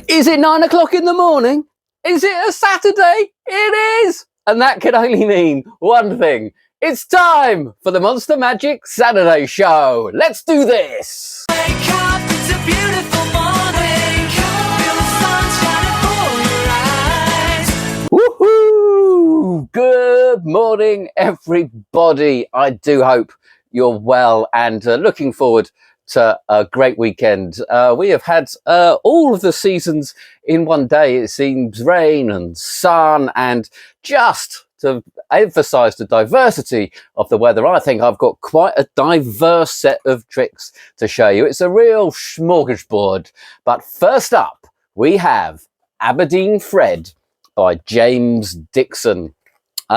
Is it 9 o'clock in the morning? Is it a Saturday? It is! And that can only mean one thing. It's time for the Monster Magic Saturday Show. Let's do this! Wake up, it's a beautiful morning. Feel the sun shining for your eyes. Woohoo! Good morning, everybody. I do hope you're well and looking forward to a great weekend. We have had all of the seasons in one day. It seems rain and sun, and just to emphasize the diversity of the weather, I think I've got quite a diverse set of tricks to show you. It's a real smorgasbord. But first up, we have Abine Frad by James Dickson.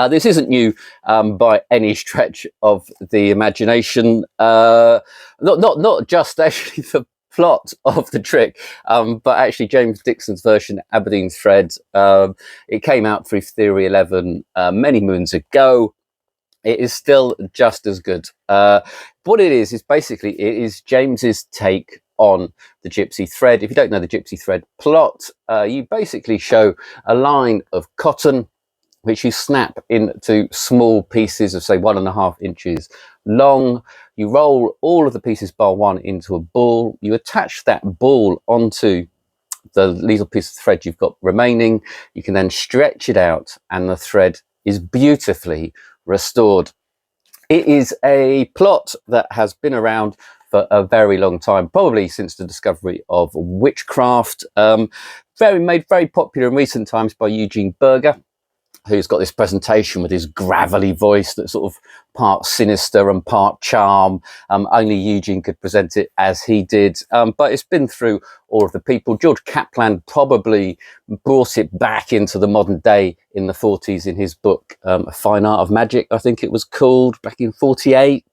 This isn't new by any stretch of the imagination. Not just actually the plot of the trick, but actually James Dickson's version, Abine Frad. It came out through Theory 11 many moons ago. It is still just as good. What it is basically it is James's take on the gypsy thread. If you don't know the gypsy thread plot, you basically show a line of cotton which you snap into small pieces of, say, 1.5 inches long. You roll all of the pieces bar one into a ball. You attach that ball onto the little piece of thread you've got remaining. You can then stretch it out and the thread is beautifully restored. It is a plot that has been around for a very long time, probably since the discovery of witchcraft. Made very popular in recent times by Eugene Berger, who's got this presentation with his gravelly voice that's sort of part sinister and part charm. Only Eugene could present it as he did. But it's been through all of the people. George Kaplan probably brought it back into the modern day in the 40s in his book, A Fine Art of Magic, I think it was called, back in 48.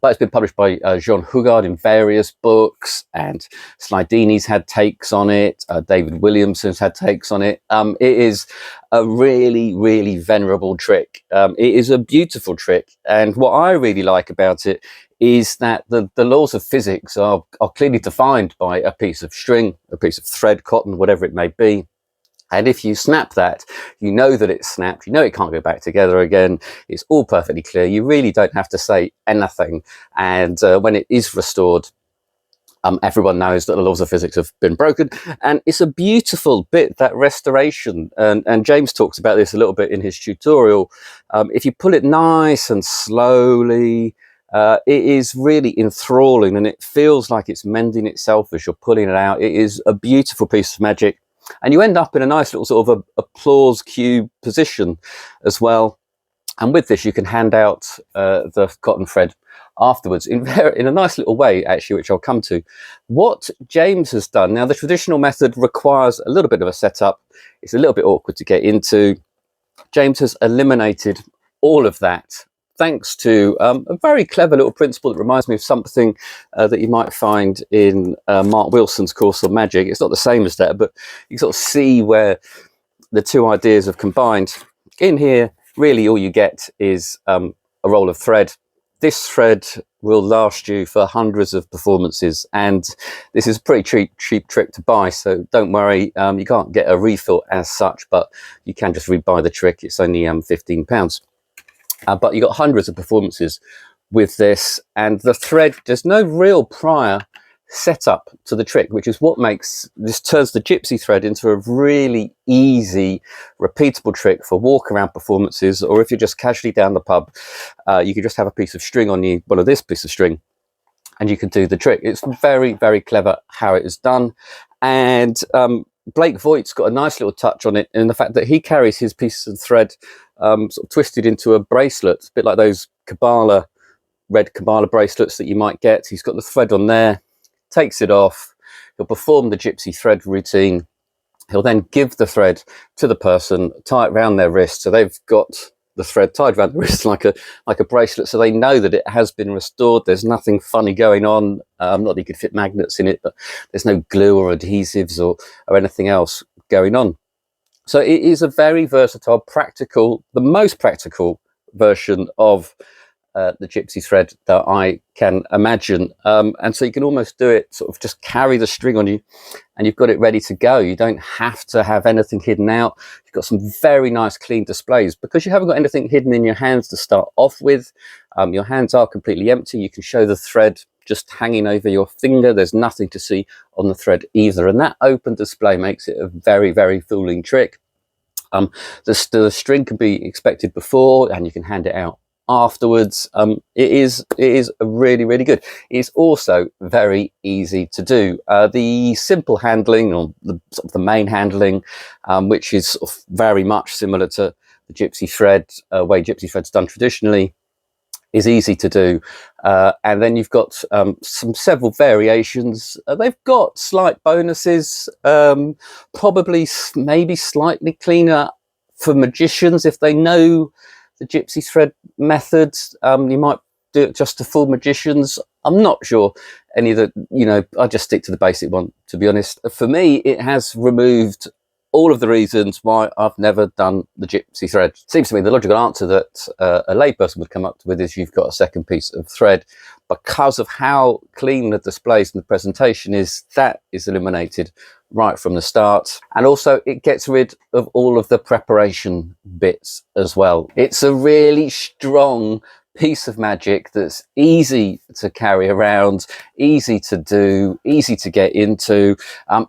But it's been published by Jean Hugard in various books, and Slidini's had takes on it. David Williamson's had takes on it. It is a really, really venerable trick. It is a beautiful trick. And what I really like about it is that the laws of physics are clearly defined by a piece of string, a piece of thread, cotton, whatever it may be. And if you snap that, you know that it's snapped. You know it can't go back together again. It's all perfectly clear. You really don't have to say anything. And when it is restored, everyone knows that the laws of physics have been broken. And it's a beautiful bit, that restoration. And James talks about this a little bit in his tutorial. If you pull it nice and slowly, it is really enthralling, and it feels like it's mending itself as you're pulling it out. It is a beautiful piece of magic. And you end up in a nice little sort of applause cube position as well. And with this, you can hand out the cotton thread afterwards in a nice little way, actually, which I'll come to. What James has done, now the traditional method requires a little bit of a setup. It's a little bit awkward to get into. James has eliminated all of that, thanks to a very clever little principle that reminds me of something that you might find in Mark Wilson's course on magic. It's not the same as that, but you sort of see where the two ideas have combined. In here, really all you get is a roll of thread. This thread will last you for hundreds of performances, and this is a pretty cheap trick to buy, so don't worry, you can't get a refill as such, but you can just rebuy the trick. It's only £15. But you got hundreds of performances with this, and the thread, there's no real prior setup to the trick, which is what makes this, turns the gypsy thread into a really easy, repeatable trick for walk around performances, or if you're just casually down the pub, you can just have a piece of string on you, well, this piece of string, and you can do the trick. It's very, very clever how it is done. And Blake Voigt's got a nice little touch on it in the fact that he carries his piece of thread sort of twisted into a bracelet, a bit like those red Kabbalah bracelets that you might get. He's got the thread on there, takes it off, he'll perform the gypsy thread routine. He'll then give the thread to the person, tie it around their wrist, so they've got the thread tied around the wrist like a bracelet, so they know that it has been restored. There's nothing funny going on. Not that you could fit magnets in it, but there's no glue or adhesives or anything else going on. So it is a very versatile, practical, the most practical version of the gypsy thread that I can imagine. And so you can almost do it, sort of just carry the string on you and you've got it ready to go. You don't have to have anything hidden out. You've got some very nice clean displays because you haven't got anything hidden in your hands to start off with. Your hands are completely empty. You can show the thread just hanging over your finger. There's nothing to see on the thread either. And that open display makes it a very, very fooling trick. The string can be expected before and you can hand it out afterwards. It is really, really good. It's also very easy to do. The simple handling, or the sort of the main handling, which is sort of very much similar to the gypsy thread, way gypsy thread's done traditionally, is easy to do. And then you've got several variations. They've got slight bonuses, probably maybe slightly cleaner for magicians. If they know the gypsy thread methods, you might do it just to full magicians. I'm not sure any of the, you know, I just stick to the basic one, to be honest. For me, it has removed all of the reasons why I've never done the gypsy thread. Seems to me the logical answer that a layperson would come up with is you've got a second piece of thread. Because of how clean the displays and the presentation is, that is eliminated right from the start. And also it gets rid of all of the preparation bits as well. It's a really strong piece of magic that's easy to carry around, easy to do, easy to get into.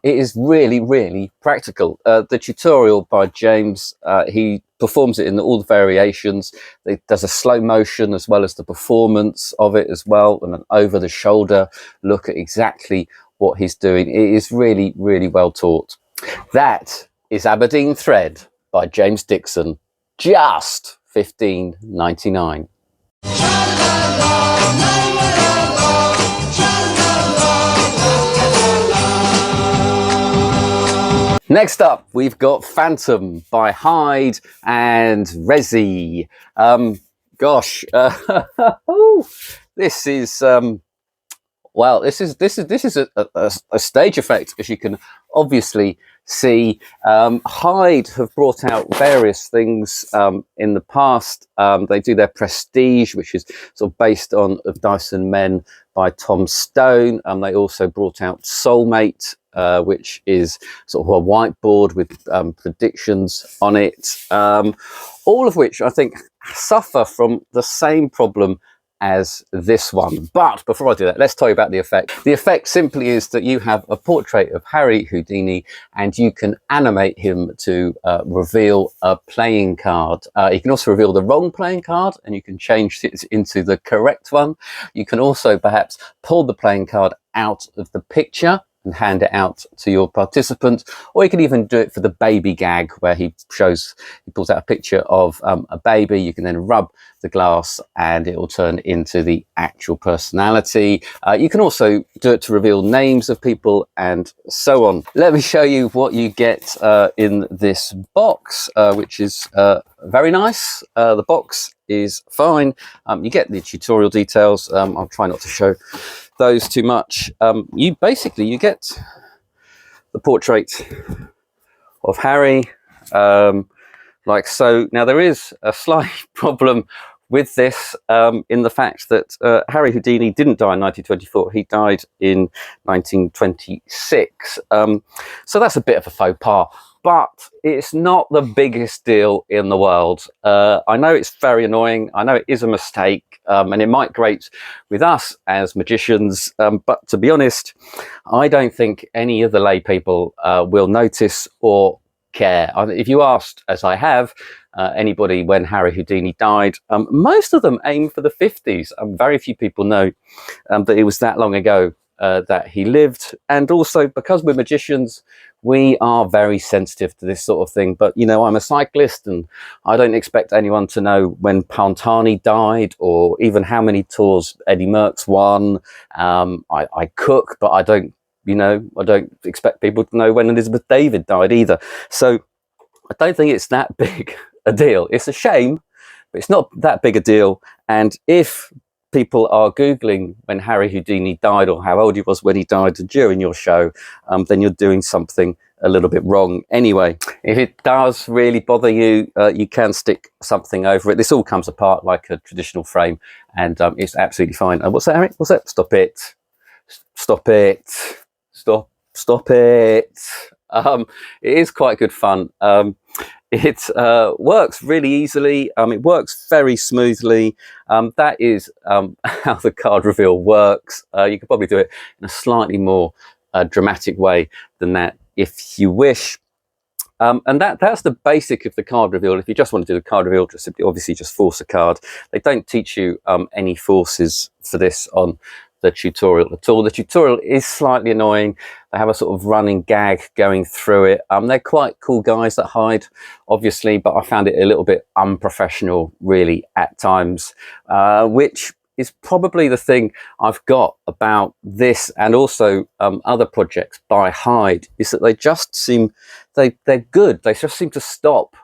It is really, really practical. The tutorial by James, he performs it in all the variations. It does a slow motion as well as the performance of it as well, and an over the shoulder look at exactly what he's doing. It is really, really well taught. That is Aberdeen Thread by James Dickson, just $15.99. Next up, we've got Phantom by Hyde and Rezi. This is well, this is a stage effect, as you can obviously see. Hyde have brought out various things in the past. They do their Prestige, which is sort of based on Of Dice and Men by Tom Stone. They also brought out Soulmate, which is sort of a whiteboard with predictions on it. All of which I think suffer from the same problem as this one. But before I do that, let's tell you about the effect. The effect simply is that you have a portrait of Harry Houdini and you can animate him to reveal a playing card. You can also reveal the wrong playing card and you can change it into the correct one. You can also perhaps pull the playing card out of the picture and hand it out to your participant, or you can even do it for the baby gag where he pulls out a picture of a baby. You can then rub the glass and it will turn into the actual personality. You can also do it to reveal names of people and so on. Let me show you what you get in this box, which is very nice. The box is fine. You get the tutorial details. I'll try not to show those too much. You get the portrait of Harry, like so. Now there is a slight problem with this in the fact that Harry Houdini didn't die in 1924. He died in 1926. So that's a bit of a faux pas. But it's not the biggest deal in the world. I know it's very annoying. I know it is a mistake, and it might grate with us as magicians. But to be honest, I don't think any of the lay people will notice or care. If you asked, as I have, anybody when Harry Houdini died, most of them aim for the 50s. Very few people know that it was that long ago that he lived. And also, because we're magicians, we are very sensitive to this sort of thing. But, you know, I'm a cyclist and I don't expect anyone to know when Pantani died or even how many tours Eddie Merckx won. I cook, but I don't expect people to know when Elizabeth David died either. So I don't think it's that big a deal. It's a shame, but it's not that big a deal. And if people are Googling when Harry Houdini died or how old he was when he died during your show, then you're doing something a little bit wrong anyway. If it does really bother you, you can stick something over it. This all comes apart like a traditional frame, and it's absolutely fine. What's that, Eric? What's that? Stop it. Stop it. Stop it. It is quite good fun. It works really easily. It works very smoothly. That is how the card reveal works. You could probably do it in a slightly more dramatic way than that if you wish. And that's the basic of the card reveal. If you just want to do the card reveal, just simply obviously just force a card. They don't teach you any forces for this on the tutorial at all. The tutorial is slightly annoying. They have a sort of running gag going through it. They're quite cool guys that hide, obviously, but I found it a little bit unprofessional, really, at times, which is probably the thing I've got about this and also other projects by Hyde, is that they just seem, they're good. They just seem to stop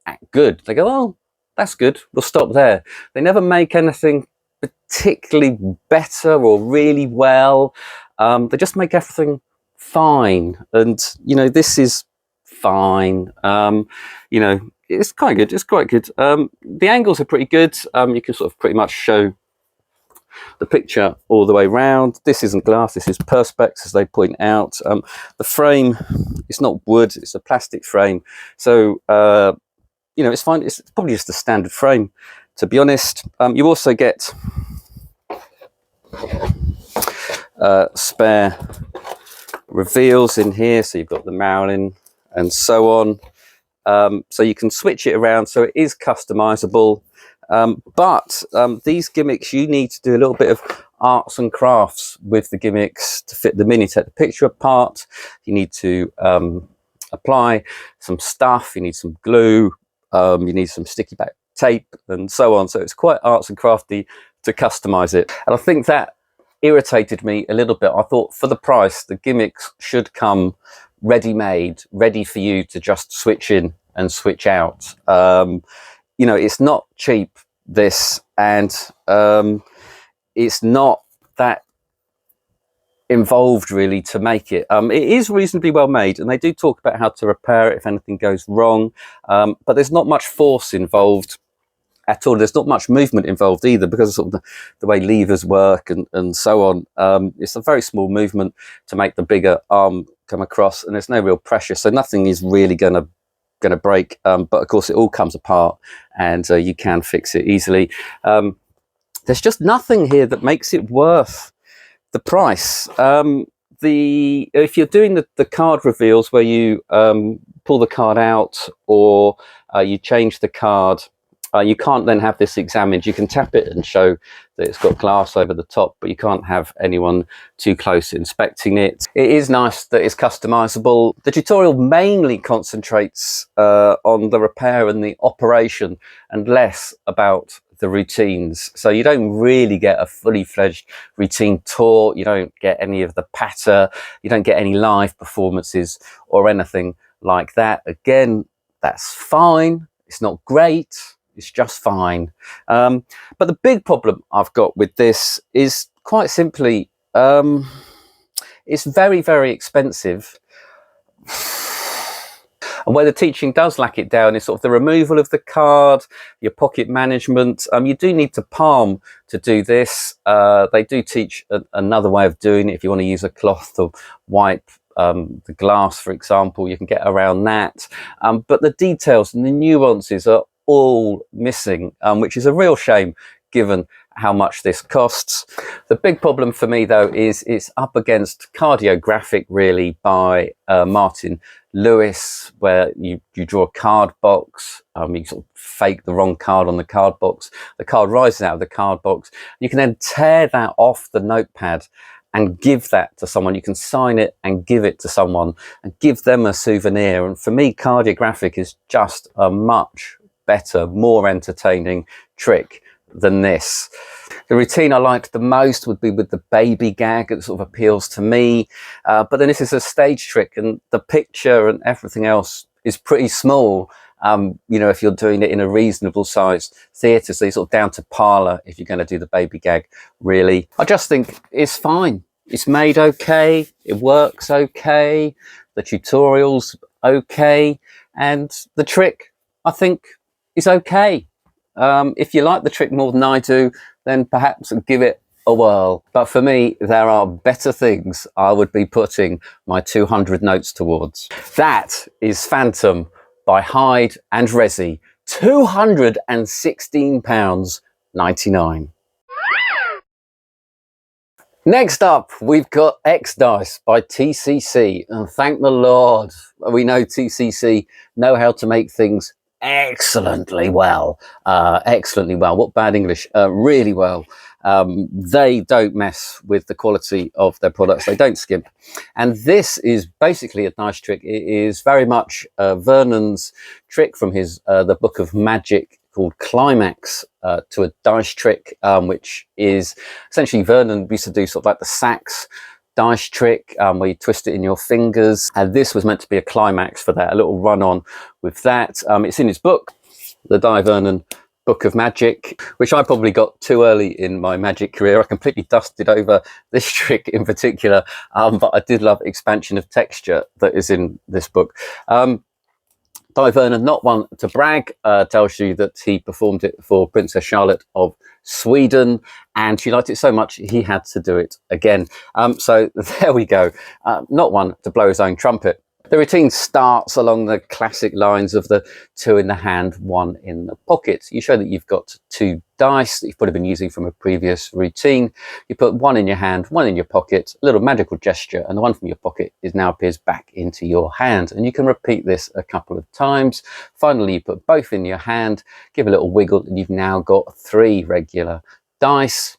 at good. They go, oh, that's good, we'll stop there. They never make anything particularly better or really well. They just make everything fine, and you know, this is fine. You know, it's quite good. It's quite good. The angles are pretty good. You can sort of pretty much show the picture all the way round. This isn't glass, this is perspex, as they point out. The frame, it's not wood, it's a plastic frame, so you know, it's fine. It's probably just a standard frame, to be honest. You also get spare reveals in here, so you've got the Marilyn and so on, so you can switch it around, so it is customizable. But these gimmicks, you need to do a little bit of arts and crafts with the gimmicks to fit them in. You take the picture apart, you need to apply some stuff, you need some glue, you need some sticky back tape and so on. So it's quite arts and crafty to customize it. And I think that irritated me a little bit. I thought for the price, the gimmicks should come ready-made, ready for you to just switch in and switch out. You know, it's not cheap, this, and it's not that involved really to make it. It is reasonably well made, and they do talk about how to repair it if anything goes wrong, but there's not much force involved at all. There's not much movement involved either, because of sort of the way levers work and so on. It's a very small movement to make the bigger arm come across, and there's no real pressure, so nothing is really going to break, but of course it all comes apart, and you can fix it easily. There's just nothing here that makes it worth the price. If you're doing the card reveals where you pull the card out, or you change the card, you can't then have this examined. You can tap it and show that it's got glass over the top, but you can't have anyone too close inspecting it. It is nice that it's customizable. The tutorial mainly concentrates on the repair and the operation, and less about the routines. So you don't really get a fully fledged routine tour. You don't get any of the patter. You don't get any live performances or anything like that. Again, that's fine. It's not great. It's just fine. But the big problem I've got with this is quite simply, it's very, very expensive. And where the teaching does lack it down is sort of the removal of the card, your pocket management. You do need to palm to do this. They do teach another way of doing it. If you want to use a cloth to wipe the glass, for example, you can get around that. But the details and the nuances are all missing, which is a real shame given how much this costs. The big problem for me though is it's up against Cardiographic, really, by Martin Lewis, where you draw a card box, you sort of fake the wrong card on the card box, the card rises out of the card box, you can then tear that off the notepad and give that to someone. You can sign it and give it to someone and give them a souvenir. And for me, Cardiographic is just a much better, more entertaining trick than this. The routine I liked the most would be with the baby gag. It sort of appeals to me, but then this is a stage trick, and the picture and everything else is pretty small. You know, if you're doing it in a reasonable sized theatre, so you're sort of down to parlour if you're going to do the baby gag, really. I just think it's fine. It's made okay, it works okay. The tutorial's okay, and the trick, I think, is okay. If you like the trick more than I do, then perhaps give it a whirl. But for me, there are better things I would be putting my 200 notes towards. That is Phantom by Hyde and Rezi. £216.99. Next up, we've got X Dice by TCC, and thank the Lord, we know TCC know how to make things excellently well. Excellently well. What bad English? Really well. They don't mess with the quality of their products. They don't skimp. And this is basically a dice trick. It is very much Vernon's trick from his the Book of Magic, called Climax, to a dice trick, which is essentially Vernon used to do sort of like the sax dice trick, where you twist it in your fingers, and this was meant to be a climax for that, a little run on with that. It's in his book, the Die Vernon Book of Magic, which I probably got too early in my magic career. I completely dusted over this trick in particular, but I did love expansion of texture that is in this book. Die Vernon, not one to brag, tells you that he performed it for Princess Charlotte of Sweden, and she liked it so much he had to do it again. So there we go. Not one to blow his own trumpet. The routine starts along the classic lines of the 2 in the hand, 1 in the pocket. You show that you've got 2 dice that you've probably been using from a previous routine. You put 1 in your hand, 1 in your pocket, a little magical gesture, and the 1 from your pocket now appears back into your hand. And you can repeat this a couple of times. Finally, you put both in your hand, give a little wiggle, and you've now got 3 regular dice.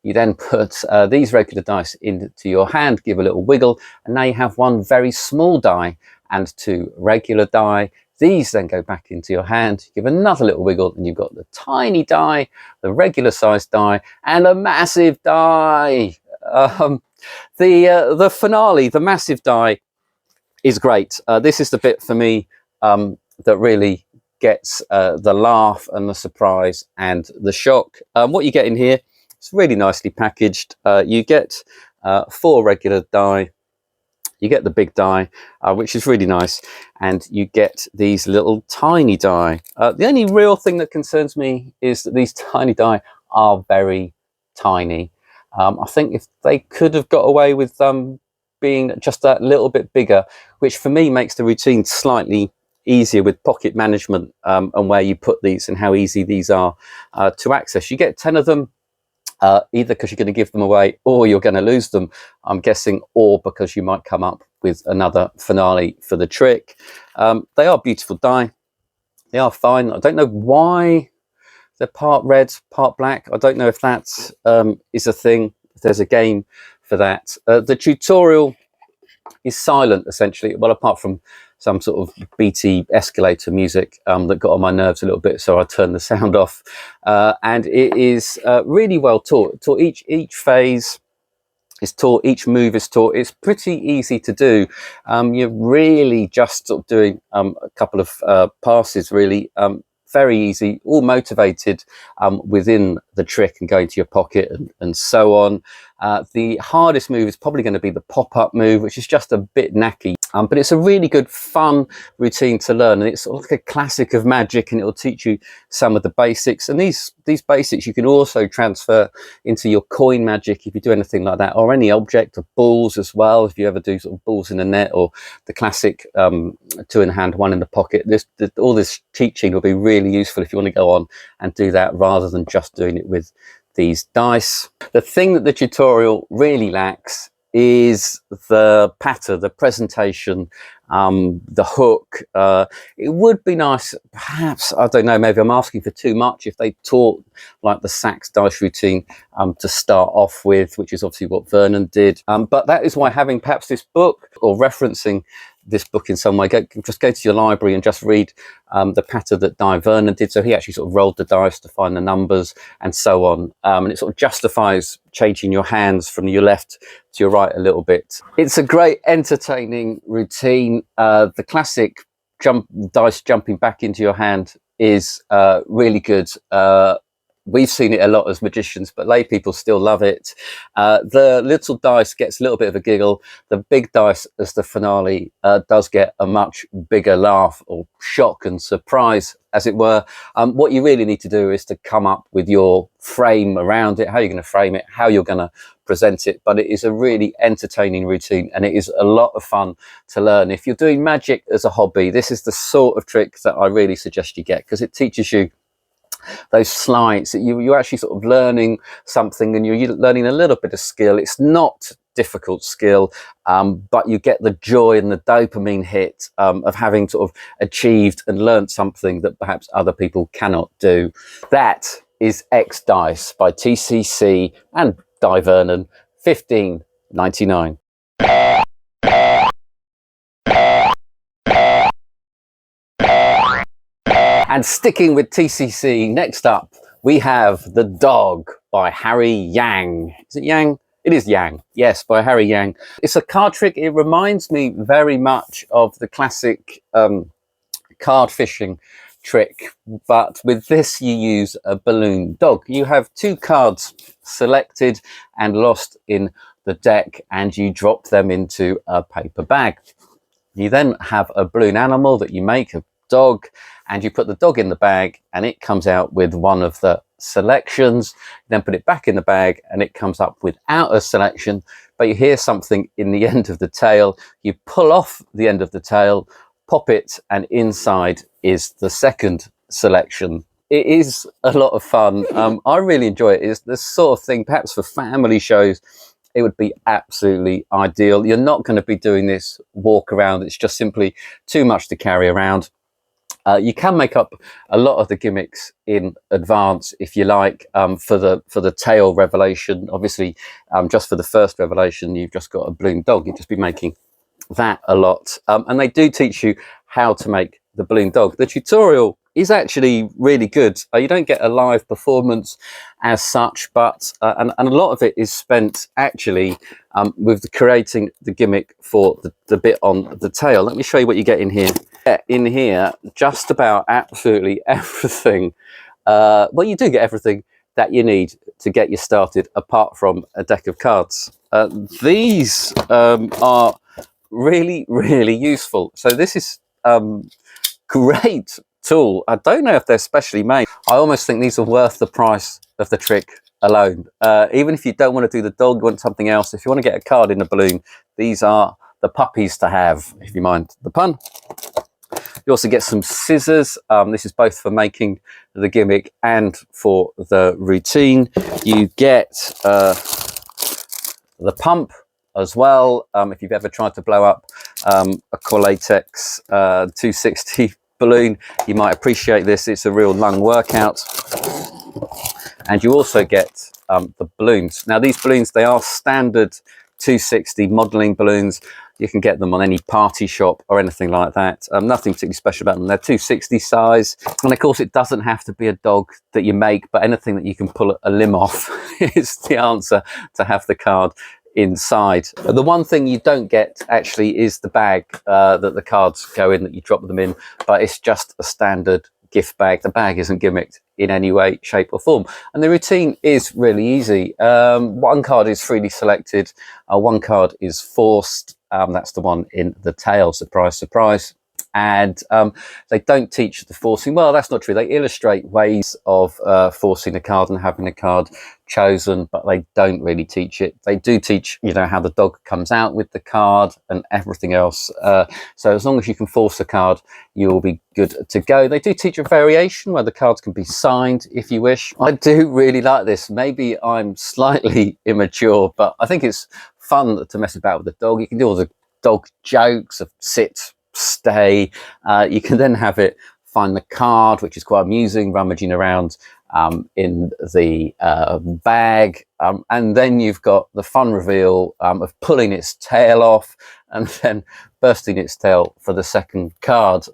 You then put these regular dice into your hand, give a little wiggle, and now you have 1 very small die and 2 regular die. These then go back into your hand, give another little wiggle, and you've got the tiny die, the regular sized die, and a massive die. The finale, the massive die, is great. This is the bit for me that really gets the laugh and the surprise and the shock. What you get in here, it's really nicely packaged. You get 4 regular die, you get the big die, which is really nice, and you get these little tiny die. The only real thing that concerns me is that these tiny die are very tiny. I think if they could have got away with being just that little bit bigger, which for me makes the routine slightly easier with pocket management, and where you put these and how easy these are to access. You get 10 of them, either because you're going to give them away or you're going to lose them, I'm guessing, or because you might come up with another finale for the trick. They are beautiful die. They are fine. I don't know why they're part red, part black. I don't know if that is a thing, if there's a game for that. The tutorial is silent, essentially, well, apart from some sort of BT escalator music that got on my nerves a little bit, so I turned the sound off. And it is really well taught. Each phase is taught, each move is taught. It's pretty easy to do. You're really just sort of doing a couple of passes, really. Very easy, all motivated within the trick and going to your pocket and so on. The hardest move is probably going to be the pop-up move, which is just a bit knacky. But it's a really good, fun routine to learn, and it's sort of like a classic of magic, and it will teach you some of the basics. And these basics you can also transfer into your coin magic if you do anything like that, or any object, or balls as well, if you ever do sort of balls in a net, or the classic 2 in hand, 1 in the pocket. All this teaching will be really useful if you want to go on and do that rather than just doing it with these dice. The thing that the tutorial really lacks is the patter, the presentation, the hook. It would be nice, perhaps, I don't know, maybe I'm asking for too much, if they taught like the sax dice routine to start off with, which is obviously what Vernon did. But that is why having perhaps this book, or referencing this book in some way, just go to your library and just read the patter that Die Vernon did. So he actually sort of rolled the dice to find the numbers and so on. And it sort of justifies changing your hands from your left to your right a little bit. It's a great entertaining routine. The classic dice jumping back into your hand is really good. we've seen it a lot as magicians, but lay people still love it. The little dice gets a little bit of a giggle. The big dice as the finale does get a much bigger laugh or shock and surprise, as it were. What you really need to do is to come up with your frame around it, how you're going to frame it, how you're going to present it. But it is a really entertaining routine, and it is a lot of fun to learn. If you're doing magic as a hobby, this is the sort of trick that I really suggest you get, because it teaches you those slides that you're actually sort of learning something, and you're learning a little bit of skill. It's not difficult skill, but you get the joy and the dopamine hit of having sort of achieved and learned something that perhaps other people cannot do. That is X Dice by TCC and Di Vernon, $15.99. And sticking with TCC, next up we have The Dog by Harry Yang. Is it Yang? It is Yang. Yes, by Harry Yang. It's a card trick. It reminds me very much of the classic card fishing trick, but with this you use a balloon dog. You have 2 cards selected and lost in the deck, and you drop them into a paper bag. You then have a balloon animal that you make, a dog, and you put the dog in the bag, and it comes out with one of the selections. You then put it back in the bag, and it comes up without a selection, but you hear something in the end of the tail. You pull off the end of the tail, pop it, and inside is the second selection. It is a lot of fun. I really enjoy it. It's the sort of thing, perhaps for family shows, it would be absolutely ideal. You're not going to be doing this walk around. It's just simply too much to carry around. You can make up a lot of the gimmicks in advance if you like, for the tail revelation. Obviously, just for the first revelation, you've just got a balloon dog. You'd just be making that a lot. And they do teach you how to make the balloon dog. The tutorial is actually really good. You don't get a live performance as such, but and a lot of it is spent actually with creating the gimmick for the bit on the tail. Let me show you what you get in here. In here, just about absolutely everything. Well, you do get everything that you need to get you started, apart from a deck of cards. These are really, really useful. So this is great tool. I don't know if they're specially made. I almost think these are worth the price of the trick alone. Even if you don't want to do the dog, you want something else, if you want to get a card in a balloon, these are the puppies to have, if you mind the pun. You also get some scissors. This is both for making the gimmick and for the routine. You get the pump as well. If you've ever tried to blow up a Qualatex 260 balloon, you might appreciate this. It's a real lung workout. And you also get the balloons. Now these balloons, they are standard 260 modelling balloons. You can get them on any party shop or anything like that. Nothing particularly special about them. They're 260 size. And of course, it doesn't have to be a dog that you make, but anything that you can pull a limb off is the answer to have the card inside. The one thing you don't get actually is the bag that the cards go in, that you drop them in, but it's just a standard gift bag. The bag isn't gimmicked in any way, shape or form. And the routine is really easy. One card is freely selected. One card is forced. That's the one in the tail, surprise, surprise. And they don't teach the forcing. Well, that's not true. They illustrate ways of forcing a card and having a card chosen, but they don't really teach it. They do teach, you know, how the dog comes out with the card and everything else. So as long as you can force a card, you'll be good to go. They do teach a variation where the cards can be signed if you wish. I do really like this. Maybe I'm slightly immature, but I think it's fun to mess about with the dog. You can do all the dog jokes of sit, stay. You can then have it find the card, which is quite amusing, rummaging around in the bag, and then you've got the fun reveal of pulling its tail off and then bursting its tail for the second card.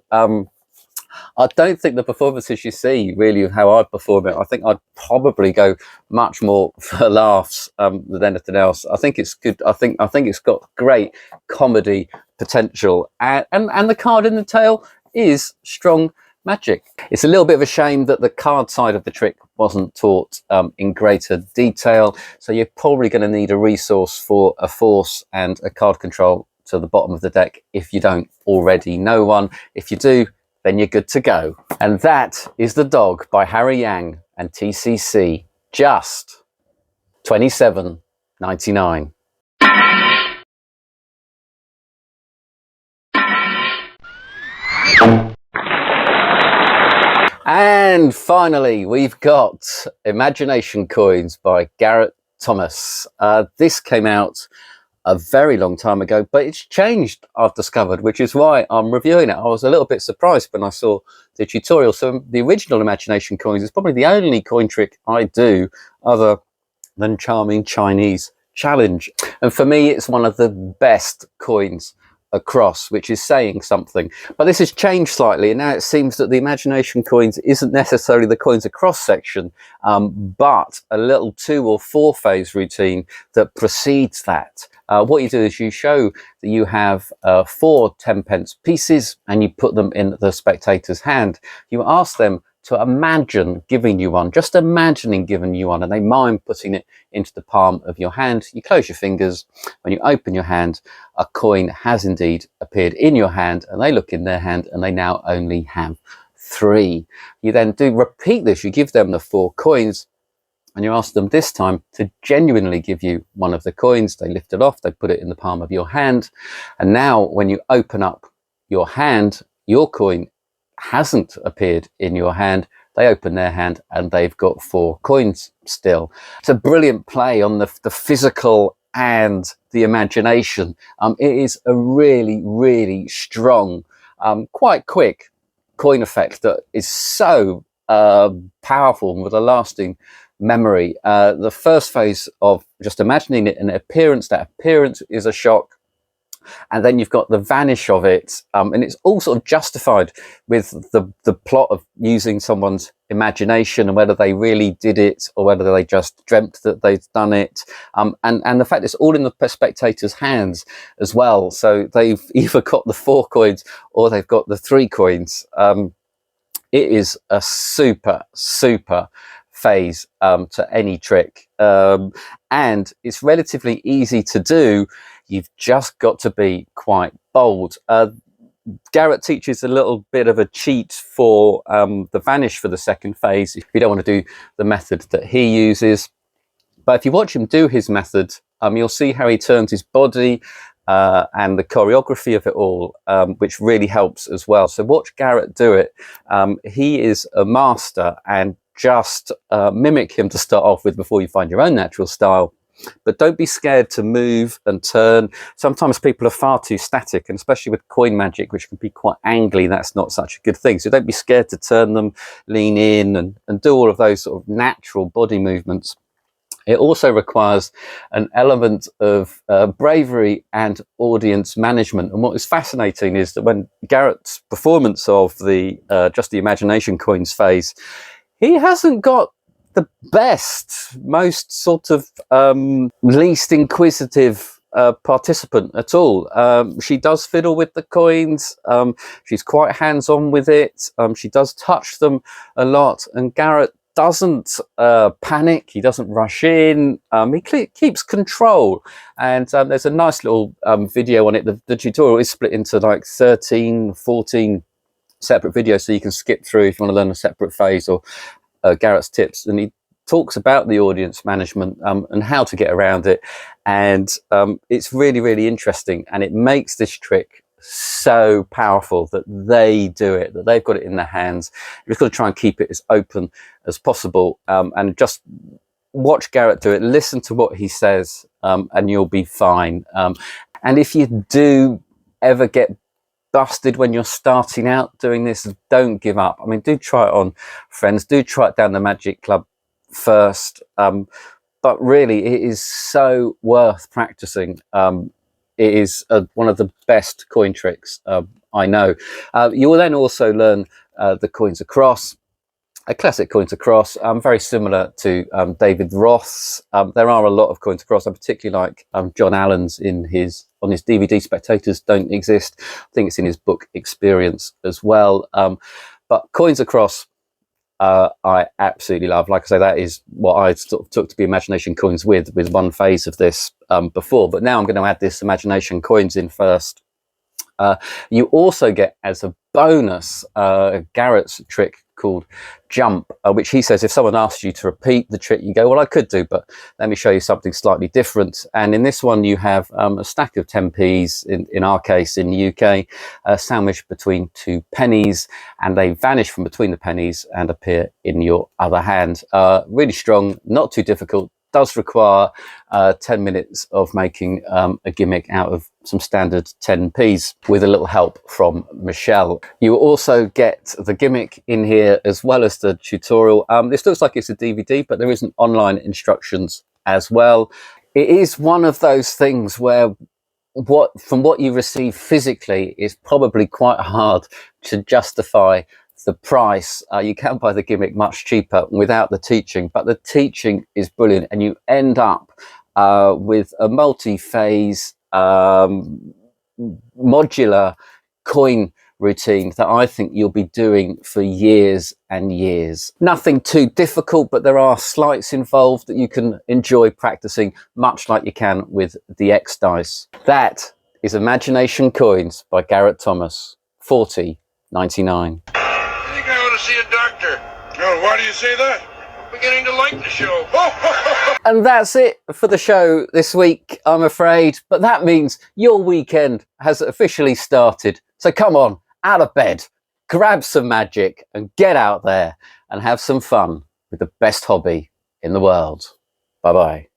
I don't think the performances you see really of how I perform it. I think I'd probably go much more for laughs than anything else. I think it's good. I think it's got great comedy potential, and the card in the tail is strong magic. It's a little bit of a shame that the card side of the trick wasn't taught in greater detail. So you're probably going to need a resource for a force and a card control to the bottom of the deck if you don't already know one. If you do, then you're good to go. And that is The Dog by Harry Yang and TCC, just $27.99. And finally, we've got Imagination Coins by Garrett Thomas. This came out a very long time ago, but it's changed, I've discovered, which is why I'm reviewing it. I was a little bit surprised when I saw the tutorial. So the original Imagination Coins is probably the only coin trick I do other than Charming Chinese Challenge. And for me, it's one of the best coins across, which is saying something. But this has changed slightly, and now it seems that the Imagination Coins isn't necessarily the coins across section, but a little 2 or 4 phase routine that precedes that. What you do is you show that you have 4 10-pence pieces and you put them in the spectator's hand. You ask them to imagine giving you one, just imagining giving you one, and they mime putting it into the palm of your hand. You close your fingers. When you open your hand, a coin has indeed appeared in your hand, and they look in their hand and they now only have 3. You then do repeat this. You give them the 4 coins and you ask them this time to genuinely give you one of the coins. They lift it off, they put it in the palm of your hand, and now when you open up your hand, your coin hasn't appeared in your hand. They open their hand and they've got 4 coins still. It's a brilliant play on the physical and the imagination. It is a really, really strong, quite quick coin effect that is so powerful and with a lasting memory. The first phase of just imagining it in appearance, that appearance is a shock. And then you've got the vanish of it, and it's all sort of justified with the plot of using someone's imagination and whether they really did it or whether they just dreamt that they'd done it, and the fact it's all in the spectator's hands as well. So they've either got the 4 coins or they've got the 3 coins. It is a super phase to any trick, and it's relatively easy to do. You've just got to be quite bold. Garrett teaches a little bit of a cheat for the vanish for the second phase if you don't want to do the method that he uses. But if you watch him do his method, you'll see how he turns his body and the choreography of it all, which really helps as well. So watch Garrett do it. He is a master, and just mimic him to start off with before you find your own natural style. But don't be scared to move and turn. Sometimes people are far too static, and especially with coin magic, which can be quite angly, that's not such a good thing. So don't be scared to turn them, lean in and do all of those sort of natural body movements. It also requires an element of bravery and audience management. And what is fascinating is that when Garrett's performance of the just the Imagination Coins phase, he hasn't got the best, most sort of least inquisitive participant at all. She does fiddle with the coins. She's quite hands-on with it. She does touch them a lot, and Garrett doesn't panic. He doesn't rush in. He keeps control, and there's a nice little video on it. The tutorial is split into like 13, 14 separate videos, so you can skip through if you want to learn a separate phase or Garrett's tips, and he talks about the audience management and how to get around it, and it's really, really interesting, and it makes this trick so powerful that they do it, that they've got it in their hands. You've got to try and keep it as open as possible, and just watch Garrett do it, listen to what he says, and you'll be fine. And if you do ever get busted when you're starting out doing this, don't give up. I mean, do try it on friends, do try it down the Magic Club first, but really it is so worth practicing. It is one of the best coin tricks I know. You will then also learn the coins across, a classic coins across, very similar to David Roth's. There are a lot of coins across. I particularly like John Allen's on his DVD Spectators Don't Exist. I think it's in his book Experience as well. But coins across I absolutely love. Like I say, that is what I sort of took to be imagination coins with one phase of this before, but now I'm going to add this imagination coins in first. You also get as a bonus Garrett's trick called jump, which he says if someone asks you to repeat the trick, you go, well, I could do, but let me show you something slightly different. And in this one, you have a stack of 10p's, in our case in the UK, sandwiched between 2 pennies, and they vanish from between the pennies and appear in your other hand. Really strong, not too difficult. Does require 10 minutes of making a gimmick out of some standard 10p's with a little help from Michelle. You also get the gimmick in here as well as the tutorial. This looks like it's a DVD, but there isn't online instructions as well. It is one of those things where from what you receive physically is probably quite hard to justify the price. You can buy the gimmick much cheaper without the teaching, but the teaching is brilliant, and you end up with a multi-phase modular coin routine that I think you'll be doing for years and years. Nothing too difficult, but there are sleights involved that you can enjoy practicing, much like you can with the X dice. That is Imagination Coins by Garrett Thomas, $40.99. I think I ought to see a doctor. Oh, why do you say that? I'm beginning to like the show. And that's it for the show this week, I'm afraid. But that means your weekend has officially started. So come on, out of bed, grab some magic and get out there and have some fun with the best hobby in the world. Bye-bye.